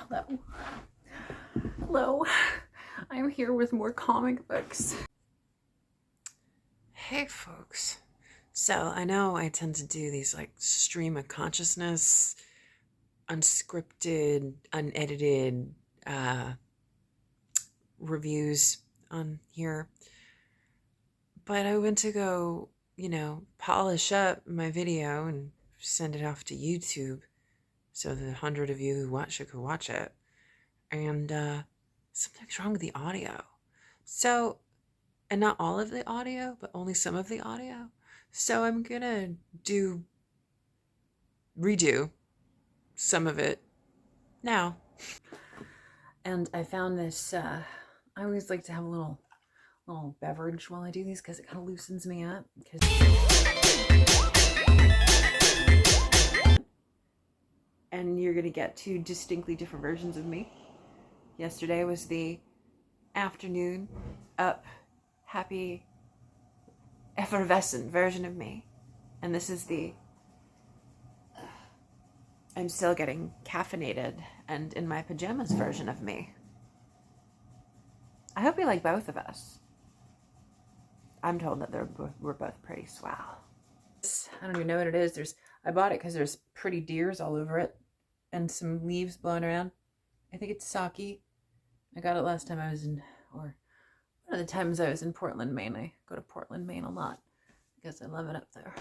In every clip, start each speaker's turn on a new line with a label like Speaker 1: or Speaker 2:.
Speaker 1: Hello. Hello. I'm here with more comic books. Hey folks. So I know I tend to do these like stream of consciousness, unscripted, unedited reviews on here. But I went to go, polish up my video and send it off to YouTube so the 100 of you who watch it could watch it. And something's wrong with the audio. So, and not all of the audio, but only some of the audio. So I'm gonna redo some of it now. And I found this, I always like to have a little beverage while I do these because it kind of loosens me up. And you're gonna get two distinctly different versions of me. Yesterday was the afternoon up, happy, effervescent version of me. And this is the I'm still getting caffeinated and in my pajamas version of me. I hope you like both of us. I'm told that we're both pretty swell. I don't even know what it is. I bought it because there's pretty deers all over it and some leaves blowing around. I think it's sake. I got it last time I was one of the times I was in Portland, Maine. I go to Portland, Maine a lot because I love it up there.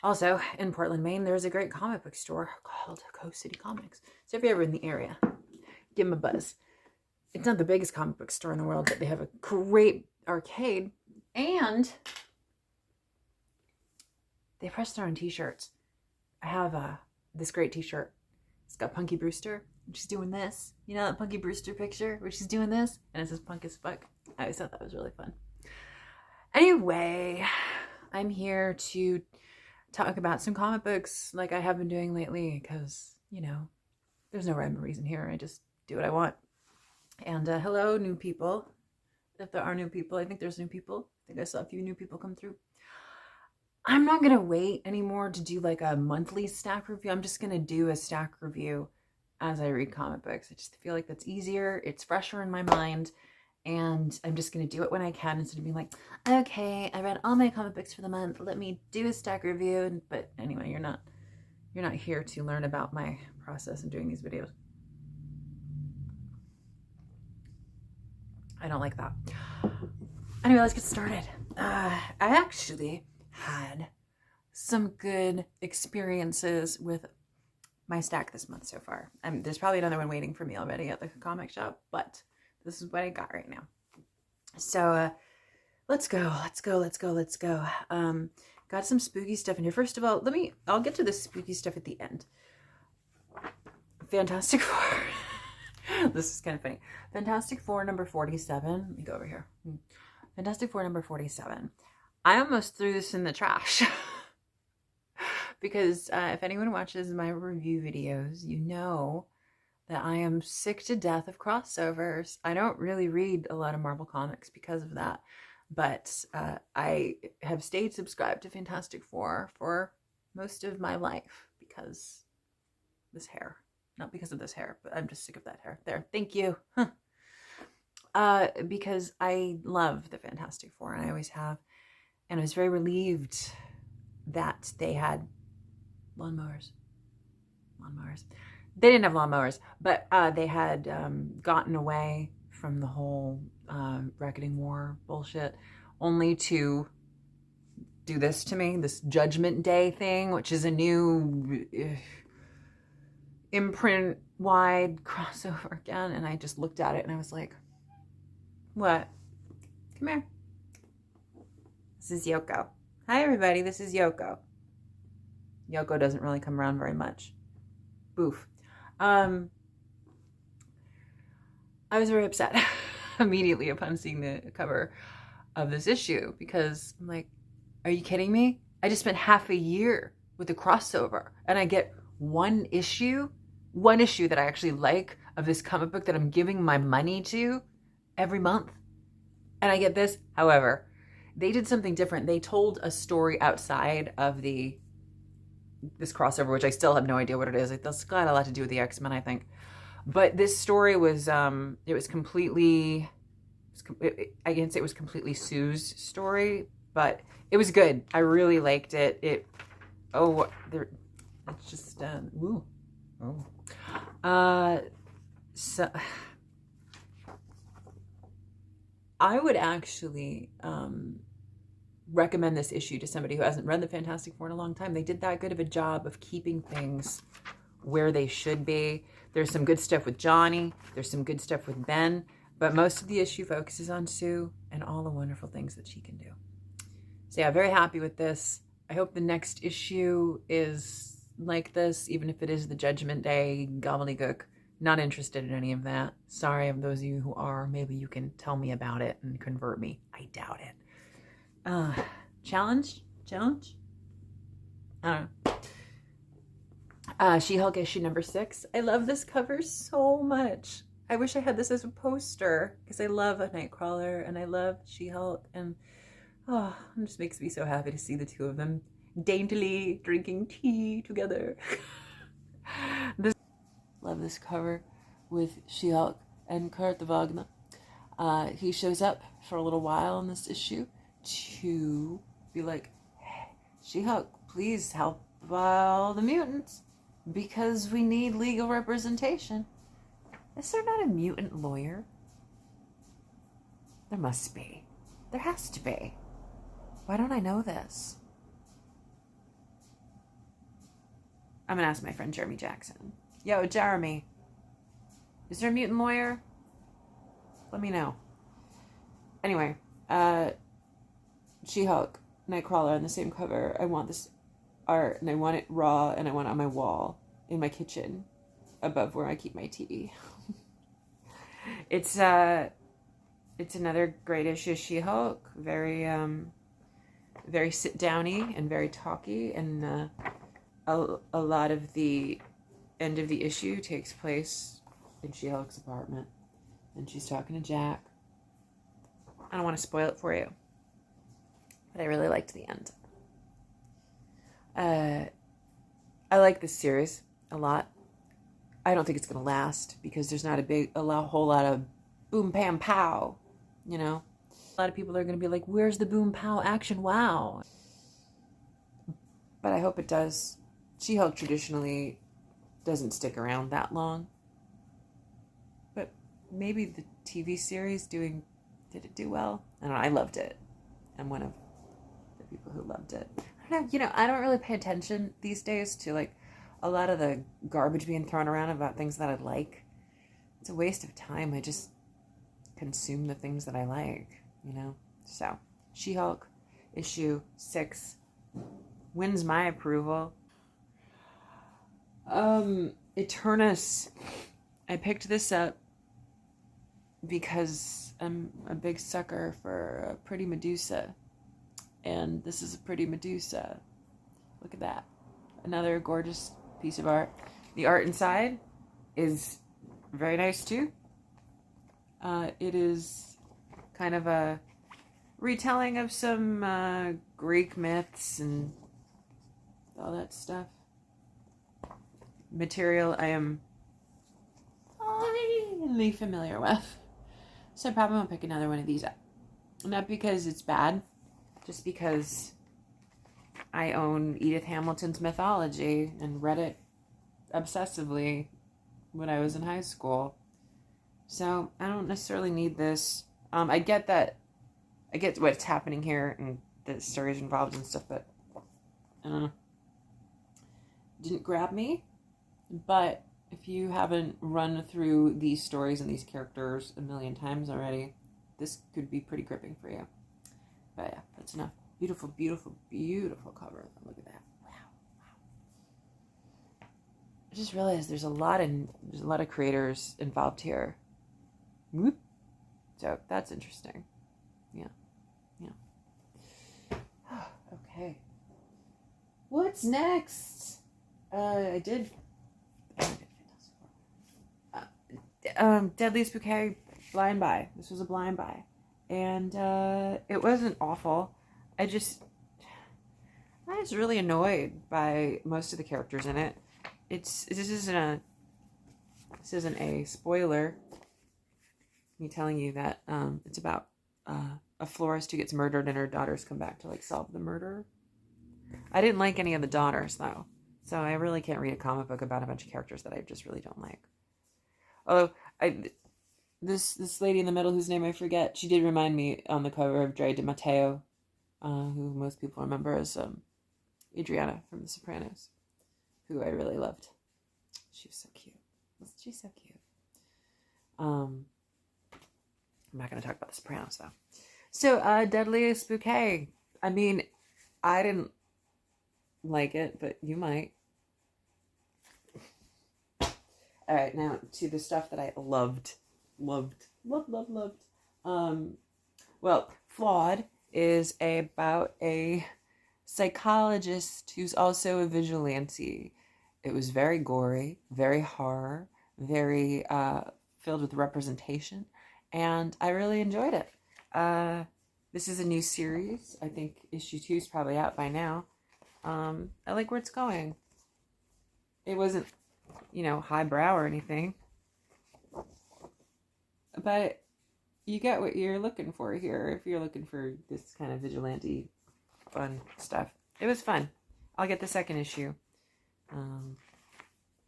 Speaker 1: Also, in Portland, Maine, there's a great comic book store called Coast City Comics. So if you're ever in the area, give them a buzz. It's not the biggest comic book store in the world, but they have a great arcade and they press their own t-shirts. I have this great t-shirt. It's got Punky Brewster. She's doing this. You know that Punky Brewster picture where she's doing this? And it says punk as fuck. I always thought that was really fun. Anyway, I'm here to talk about some comic books like I have been doing lately because, there's no rhyme or reason here. I just do what I want. And hello, new people. If there are new people, I think there's new people. I think I saw a few new people come through. I'm not going to wait anymore to do like a monthly stack review. I'm just going to do a stack review as I read comic books. I just feel like that's easier. It's fresher in my mind. And I'm just going to do it when I can instead of being like, okay, I read all my comic books for the month. Let me do a stack review. But anyway, you're not here to learn about my process of doing these videos. I don't like that. Anyway, let's get started. I actually had some good experiences with my stack this month so far. There's probably another one waiting for me already at the comic shop, but this is what I got right now. So let's go. Got some spooky stuff in here. First of all, I'll get to the spooky stuff at the end. Fantastic Four. This is kind of funny. Fantastic Four number 47. Let me go over here. Fantastic Four number 47. I almost threw this in the trash. Because if anyone watches my review videos, you know that I am sick to death of crossovers. I don't really read a lot of Marvel comics because of that. But I have stayed subscribed to Fantastic Four for most of my life because this hair. Not because of this hair, but I'm just sick of that hair. There, thank you. Because I love the Fantastic Four, and I always have. And I was very relieved that they had lawnmowers. They didn't have lawnmowers, but they had gotten away from the whole reckoning war bullshit, only to do this to me, this Judgment Day thing, which is a new imprint-wide crossover again. And I just looked at it and I was like, what? Come here. This is Yoko. Hi, everybody. This is Yoko. Yoko doesn't really come around very much. Boof. I was very upset immediately upon seeing the cover of this issue because I'm like, are you kidding me? I just spent half a year with the crossover and I get one issue that I actually like of this comic book that I'm giving my money to every month. And I get this. However, they did something different. They told a story outside of the this crossover, which I still have no idea what it is. It's got a lot to do with the X-Men, I think. But this story was, it was completely, I can't say it was completely Sue's story, but it was good. I really liked it. It's just, ooh. Oh. So I would actually recommend this issue to somebody who hasn't read the Fantastic Four in a long time. They did that good of a job of keeping things where they should be. There's some good stuff with Johnny. There's some good stuff with Ben. But most of the issue focuses on Sue and all the wonderful things that she can do. So yeah, very happy with this. I hope the next issue is like this, even if it is the Judgment Day gobbledygook. Not interested in any of that. Sorry of those of you who are. Maybe you can tell me about it and convert me. I doubt it. Challenge? I don't know. She-Hulk issue number 6. I love this cover so much. I wish I had this as a poster because I love a Nightcrawler and I love She-Hulk, and it just makes me so happy to see the two of them daintily drinking tea together. Love this cover with She-Hulk and Kurt Wagner. He shows up for a little while in this issue to be like, hey, She-Hulk, please help all the mutants because we need legal representation. Is there not a mutant lawyer? There must be. There has to be. Why don't I know this? I'm gonna ask my friend Jeremy Jackson. Yo, Jeremy, is there a mutant lawyer? Let me know. Anyway, She-Hulk, Nightcrawler on the same cover. I want this art, and I want it raw, and I want it on my wall in my kitchen above where I keep my tea. It's another great issue of She-Hulk. Very sit-downy and very talky, and a lot of the end of the issue takes place in She-Hulk's apartment, and she's talking to Jack. I don't want to spoil it for you, but I really liked the end. I like this series a lot. I don't think it's going to last because there's not a whole lot of boom, pam, pow, you know? A lot of people are going to be like, where's the boom, pow action? Wow. But I hope it does. She-Hulk traditionally doesn't stick around that long. But maybe the TV series did it do well? I don't know. I loved it. I'm one of the people who loved it. I don't know. You know, I don't really pay attention these days to like a lot of the garbage being thrown around about things that I like. It's a waste of time. I just consume the things that I like, you know? So, She-Hulk issue 6 wins my approval. Eternus. I picked this up because I'm a big sucker for a pretty Medusa. And this is a pretty Medusa. Look at that. Another gorgeous piece of art. The art inside is very nice too. It is kind of a retelling of some Greek myths and all that stuff. Material I am highly familiar with. So I probably won't pick another one of these up. Not because it's bad, just because I own Edith Hamilton's Mythology and read it obsessively when I was in high school. So I don't necessarily need this. I get what's happening here and the stories involved and stuff, but I don't know. Didn't grab me. But if you haven't run through these stories and these characters a million times already, this could be pretty gripping for you. But yeah, that's enough. Beautiful, beautiful, beautiful cover. Look at that. Wow. I just realized there's a lot of creators involved here. Whoop. So that's interesting. Yeah. Okay. What's next? I did Deadliest Bouquet blind buy. This was a blind buy. And it wasn't awful. I was really annoyed by most of the characters in it. This isn't a spoiler. Me telling you that it's about a florist who gets murdered and her daughters come back to like solve the murder. I didn't like any of the daughters though, so I really can't read a comic book about a bunch of characters that I just really don't like. Although this lady in the middle whose name I forget, she did remind me on the cover of Dre DiMatteo, who most people remember as Adriana from The Sopranos, who I really loved. She was so cute. Wasn't she so cute? I'm not going to talk about The Sopranos though. So, Deadliest Bouquet. I mean, I didn't like it, but you might. All right, now to the stuff that I loved. Well, Flawed is about a psychologist who's also a vigilante. It was very gory, very horror, very filled with representation, and I really enjoyed it. This is a new series. I think issue 2 is probably out by now. I like where it's going. It wasn't, highbrow or anything, but you get what you're looking for here if you're looking for this kind of vigilante fun stuff. It was fun. I'll get the second issue.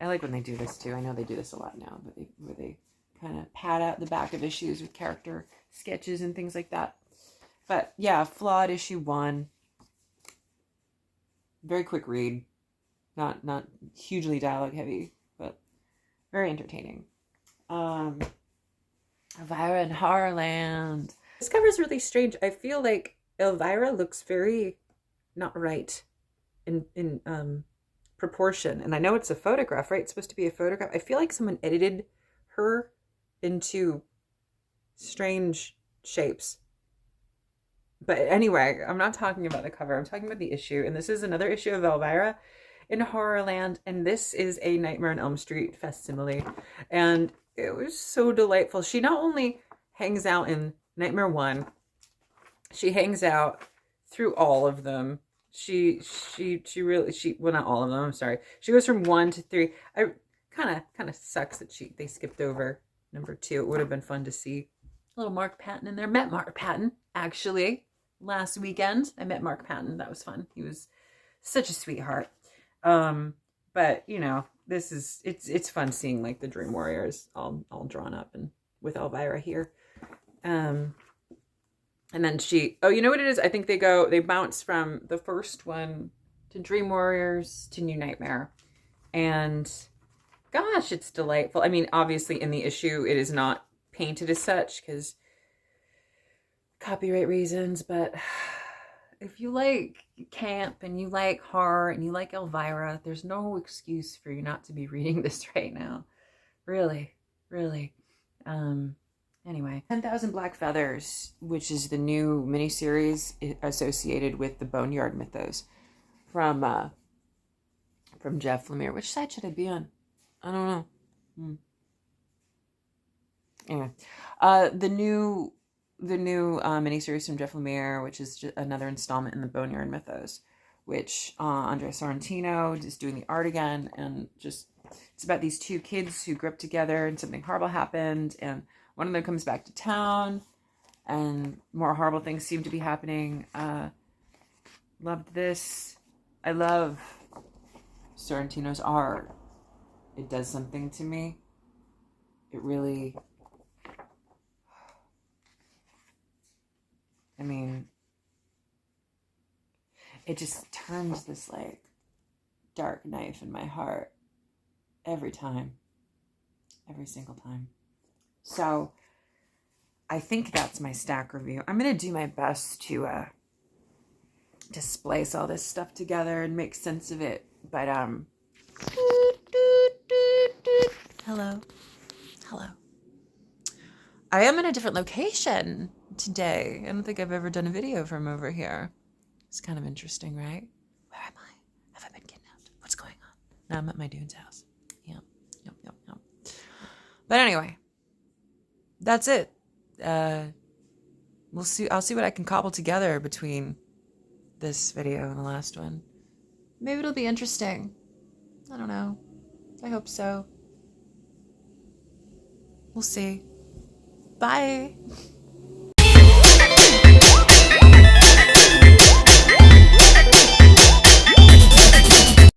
Speaker 1: I like when they do this too. I know they do this a lot now, but where they kind of pad out the back of issues with character sketches and things like that. But yeah, Flawed issue 1. Very quick read. Not hugely dialogue heavy, but very entertaining. Elvira in Horrorland. This cover is really strange. I feel like Elvira looks very not right in proportion. And I know it's a photograph, right? It's supposed to be a photograph. I feel like someone edited her into strange shapes. But anyway, I'm not talking about the cover. I'm talking about the issue. And this is another issue of Elvira in Horrorland. And this is a Nightmare on Elm Street facsimile. And it was so delightful. She not only hangs out in Nightmare 1, she hangs out through all of them. She well, not all of them, I'm sorry. She goes from 1 to 3. I kind of sucks that they skipped over number 2. It would have been fun to see a little Mark Patton in there. Met Mark Patton, actually, last weekend. I met Mark Patton. That was fun. He was such a sweetheart. But it's fun seeing like the Dream Warriors all drawn up and with Elvira here. And then you know what it is? I think they bounce from the first one to Dream Warriors to New Nightmare. And gosh, it's delightful. I mean, obviously in the issue, it is not painted as such because copyright reasons, but if you like camp and you like horror and you like Elvira, there's no excuse for you not to be reading this right now. Really, really. Anyway, 10,000 Black Feathers, which is the new miniseries associated with the Boneyard Mythos from Jeff Lemire. Which side should I be on? I don't know. Anyway, the new miniseries from Jeff Lemire, which is just another installment in the Boneyard Mythos, which Andrea Sorrentino is doing the art again, and just it's about these two kids who grew up together and something horrible happened, and one of them comes back to town and more horrible things seem to be happening. Loved this. I love Sorrentino's art. It does something to me. It really, I mean, it just turns this like dark knife in my heart every time, every single time. So I think that's my stack review. I'm going to do my best to splice all this stuff together and make sense of it. But hello. I am in a different location today. I don't think I've ever done a video from over here. It's kind of interesting, right? Where am I? Have I been kidnapped? What's going on? No, I'm at my dude's house. Yep. But anyway, that's it. We'll see. I'll see what I can cobble together between this video and the last one. Maybe it'll be interesting. I don't know. I hope so. We'll see. Bye!